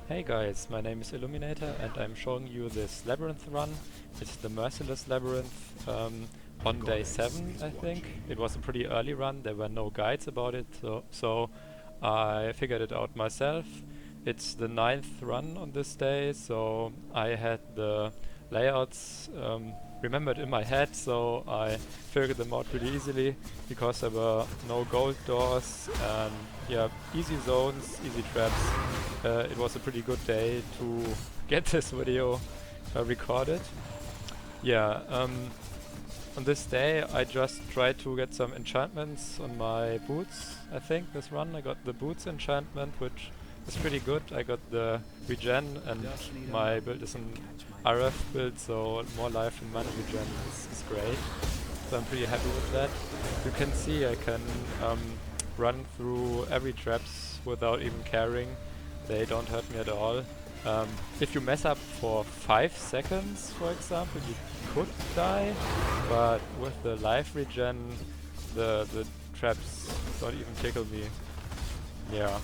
Hey guys, my name is Eluminator and I'm showing you this labyrinth run. It's the Merciless Labyrinth on day 7, I think. It was a pretty early run, there were no guides about it, so I figured it out myself. It's the 9th run on this day, so I had the layouts remembered in my head, so I figured them out pretty easily because there were no gold doors and yeah, easy zones, easy traps. It was a pretty good day to get this video recorded. Yeah, on this day I just tried to get some enchantments on my boots. I think this run I got the boots enchantment, which is pretty good. I got the regen and my build is an RF build, so more life and mana regen is great. So I'm pretty happy with that. You can see I can run through every traps without even caring. They don't hurt me at all. If you mess up for 5 seconds, for example, you could die, but with the life regen, the traps don't even tickle me. Yeah.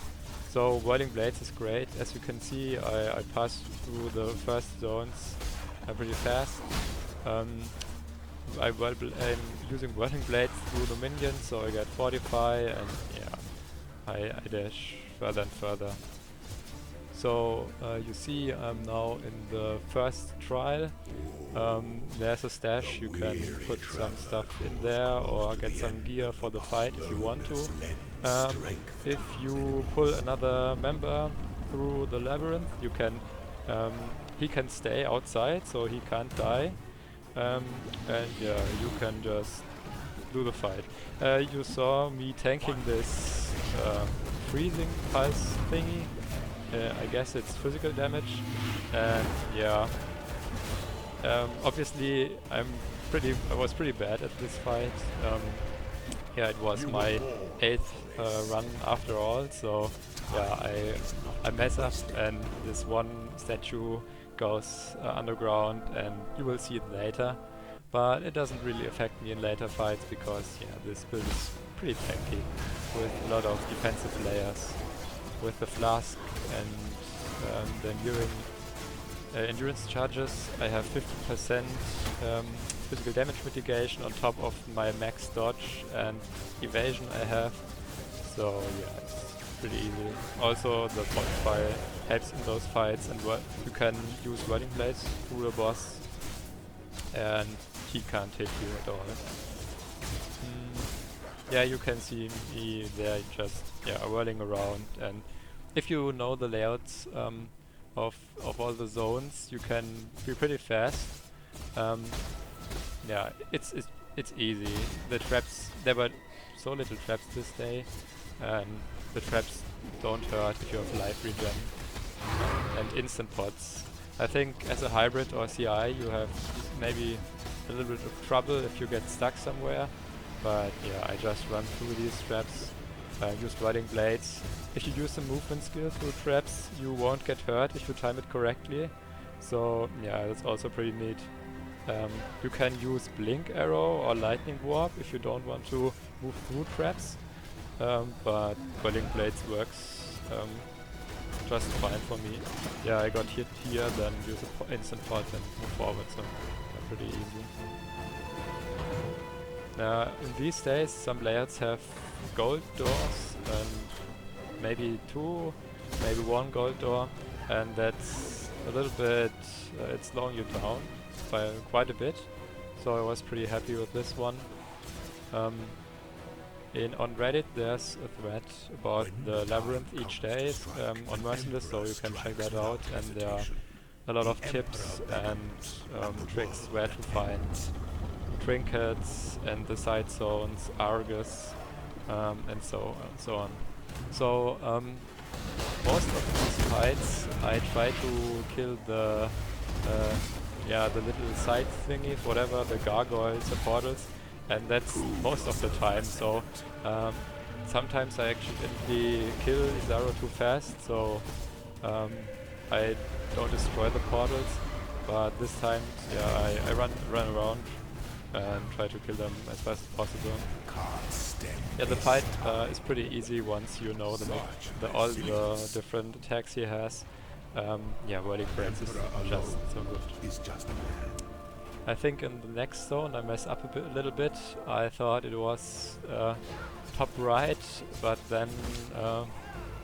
So Whirling Blades is great. As you can see, I passed through the first zones pretty fast. I'm using Whirling Blades through the minions, so I get Fortify and yeah, I dash further and further. So you see I'm now in the first trial. There's a stash, you can put some stuff in there or get some gear for the fight if you want to. If you pull another member through the labyrinth, you can he can stay outside, so he can't die. And yeah, you can just do the fight. You saw me tanking this freezing pulse thingy. I guess it's physical damage, and yeah. Obviously, I was pretty bad at this fight. Yeah, it was my 8th run after all, so yeah, I mess up and this one statue goes underground, and you will see it later. But it doesn't really affect me in later fights because yeah, this build is pretty tanky with a lot of defensive layers. With the flask and the endurance charges, I have 50% physical damage mitigation on top of my max dodge and evasion I have. So yeah, it's pretty easy. Also the Fortify helps in those fights, and you can use Whirling Blades through the boss and he can't hit you at all. Yeah, you can see me there just whirling around, and if you know the layouts of all the zones, you can be pretty fast. Yeah, it's easy. The traps, there were so little traps this day, and the traps don't hurt if you have life regen and instant pots. I think as a hybrid or CI you have maybe a little bit of trouble if you get stuck somewhere. But yeah, I just run through these traps, use Whirling Blades. If you use the movement skill through traps, you won't get hurt if you time it correctly. So yeah, that's also pretty neat. You can use Blink Arrow or Lightning Warp if you don't want to move through traps. But Whirling Blades works just fine for me. Yeah, I got hit here, then use an instant pot and move forward, so pretty easy. In these days, some layouts have gold doors and maybe 2, maybe 1 gold door, and that's a little bit, it's slowing you down by quite a bit. So I was pretty happy with this one. On Reddit there's a thread about the labyrinth each day on Merciless, so you can check that out, and there are a lot of tips and tricks where to find trinkets and the side zones, Argus, and so on. So most of these fights I try to kill the little side thingies, whatever, the gargoyles, the portals, and that's most of the time. So sometimes I accidentally kill Zaro too fast, so I don't destroy the portals, but this time yeah, I run around and try to kill them as fast as possible. Yeah, the fight is pretty easy once you know all the different attacks he has. yeah, Whirling Breaks is just so good. I think in the next zone I messed up a little bit. I thought it was top right, but then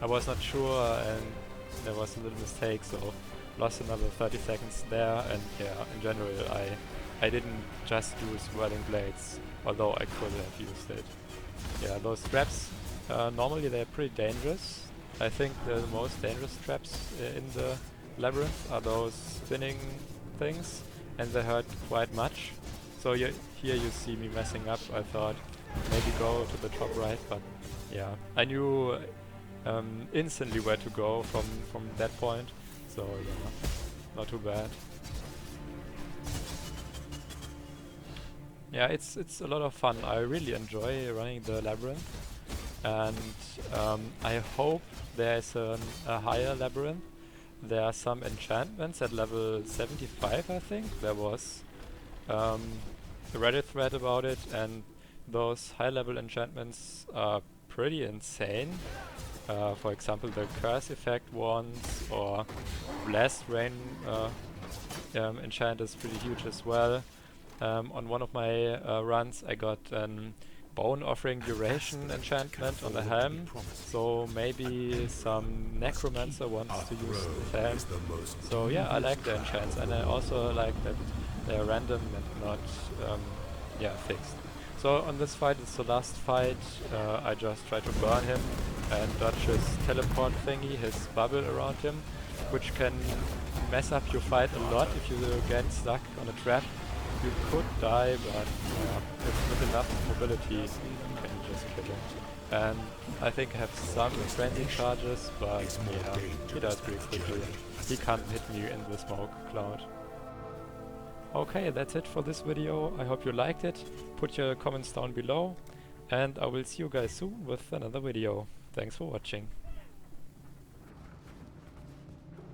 I was not sure and there was a little mistake, so lost another 30 seconds there. And yeah, in general I didn't just use Whirling Blades, although I could have used it. Yeah, those traps, normally they're pretty dangerous. I think the most dangerous traps in the labyrinth are those spinning things, and they hurt quite much. So here you see me messing up. I thought maybe go to the top right, but yeah, I knew instantly where to go from that point, so yeah, not too bad. Yeah, it's a lot of fun. I really enjoy running the labyrinth, and I hope there's a higher labyrinth. There are some enchantments at level 75, I think. There was a Reddit thread about it, and those high level enchantments are pretty insane. For example, the curse effect ones, or blast rain enchant is pretty huge as well. On one of my runs I got an bone offering duration enchantment on the helm, so maybe some necromancer wants to use the helm. So yeah, I like the enchants, and I also like that they're random and not yeah, fixed. So on this fight, it's the last fight, I just try to burn him and dodge his teleport thingy, his bubble around him, which can mess up your fight a lot if you get stuck on a trap. You could die, but with enough mobility you can just kill him. And I think I have some frenzy charges, but yeah, he dies pretty quickly. He can't hit me in the smoke cloud. Okay, that's it for this video. I hope you liked it. Put your comments down below, and I will see you guys soon with another video. Thanks for watching.